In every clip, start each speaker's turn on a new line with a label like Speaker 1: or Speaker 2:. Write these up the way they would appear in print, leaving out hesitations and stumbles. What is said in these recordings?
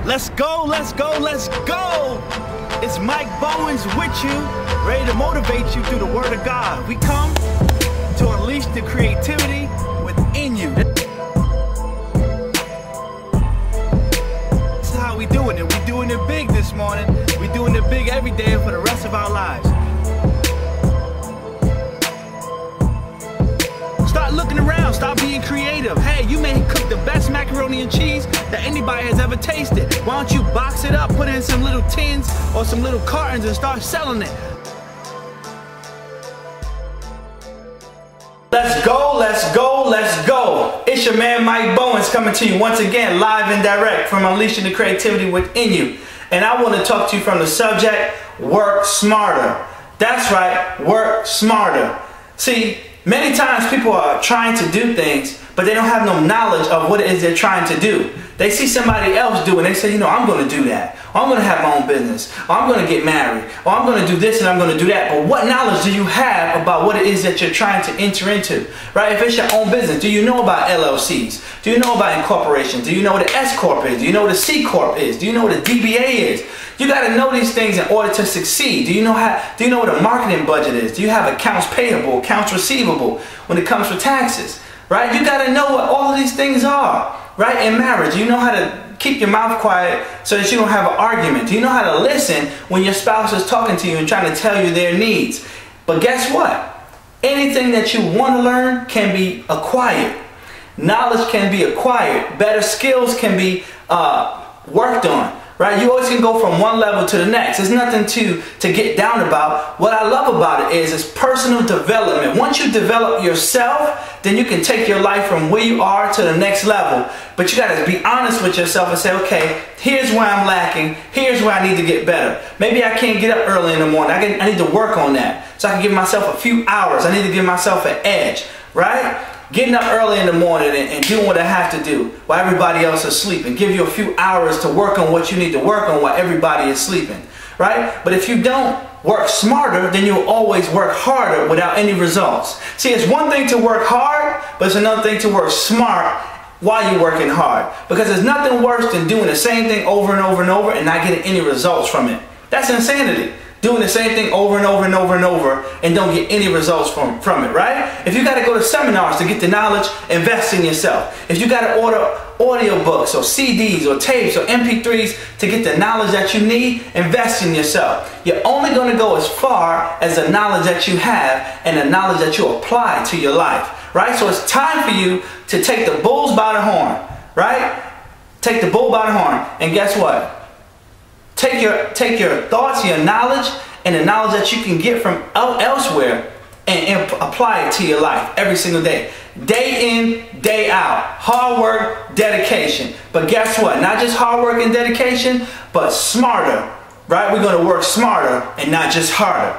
Speaker 1: Let's go, let's go, let's go! It's Mike Bowens with you, ready to motivate you through the Word of God. We come to unleash the creativity within you. This is how we doing it. We doing it big this morning. We doing it big every day for the rest of our lives. Start looking around, stop being creative. Hey, you may cook the best macaroni and cheese that anybody has ever tasted. Why don't you box it up, put it in some little tins or some little cartons and start selling it? Let's go, let's go, let's go. It's your man Mike Bowens coming to you once again live and direct from Unleashing the Creativity Within You. And I want to talk to you from the subject, work smarter. That's right, work smarter. See, many times people are trying to do things, but they don't have no knowledge of what it is they're trying to do. They see somebody else do it, and they say, you know, I'm going to do that. Or I'm going to have my own business. Or I'm going to get married. Or I'm going to do this and I'm going to do that. But what knowledge do you have about what it is that you're trying to enter into? Right? If it's your own business, do you know about LLCs? Do you know about incorporations? Do you know what an S Corp is? Do you know what a C Corp is? Do you know what a DBA is? You got to know these things in order to succeed. Do you know what a marketing budget is? Do you have accounts payable, accounts receivable when it comes to taxes? Right? You got to know what all of these things are. Right? In marriage, you know how to keep your mouth quiet so that you don't have an argument. Do you know how to listen when your spouse is talking to you and trying to tell you their needs? But guess what? Anything that you want to learn can be acquired. Knowledge can be acquired. Better skills can be worked on. Right? You always can go from one level to the next. There's nothing to get down about. What I love about it is it's personal development. Once you develop yourself, then you can take your life from where you are to the next level. But you got to be honest with yourself and say, okay, here's where I'm lacking. Here's where I need to get better. Maybe I can't get up early in the morning. I need to work on that so I can give myself a few hours. I need to give myself an edge. Right? Getting up early in the morning and doing what I have to do while everybody else is sleeping. Give you a few hours to work on what you need to work on while everybody is sleeping. Right? But if you don't work smarter, then you'll always work harder without any results. See, it's one thing to work hard, but it's another thing to work smart while you're working hard. Because there's nothing worse than doing the same thing over and over and over and not getting any results from it. That's insanity. Doing the same thing over and over and over and over and don't get any results from it, right? If you got to go to seminars to get the knowledge, invest in yourself. If you got to order audiobooks or CDs or tapes or MP3s to get the knowledge that you need, invest in yourself. You're only going to go as far as the knowledge that you have and the knowledge that you apply to your life, right? So it's time for you to take the bulls by the horn, right? Take the bull by the horn, and guess what? Take your thoughts, your knowledge, and the knowledge that you can get from elsewhere and apply it to your life every single day. Day in, day out. Hard work, dedication. But guess what? Not just hard work and dedication, but smarter. Right? We're going to work smarter and not just harder.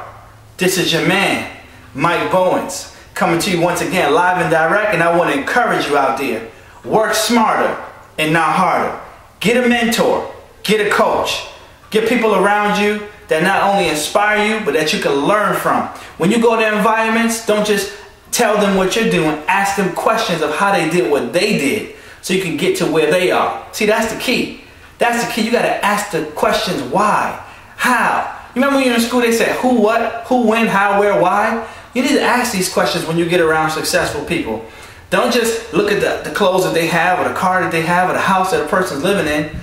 Speaker 1: This is your man, Mike Bowens, coming to you once again live and direct, and I want to encourage you out there. Work smarter and not harder. Get a mentor. Get a coach. Get people around you that not only inspire you, but that you can learn from. When you go to environments, don't just tell them what you're doing. Ask them questions of how they did what they did so you can get to where they are. See, that's the key. That's the key. You got to ask the questions why, how. You remember when you're in school, they said who, what, who, when, how, where, why? You need to ask these questions when you get around successful people. Don't just look at the clothes that they have or the car that they have or the house that a person's living in.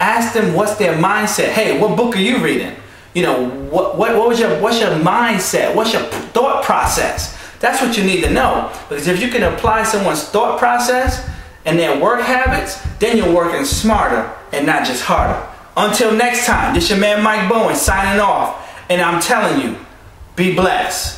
Speaker 1: Ask them what's their mindset. Hey, what book are you reading? You know, what's your mindset? What's your thought process? That's what you need to know. Because if you can apply someone's thought process and their work habits, then you're working smarter and not just harder. Until next time, this is your man Mike Bowens signing off. And I'm telling you, be blessed.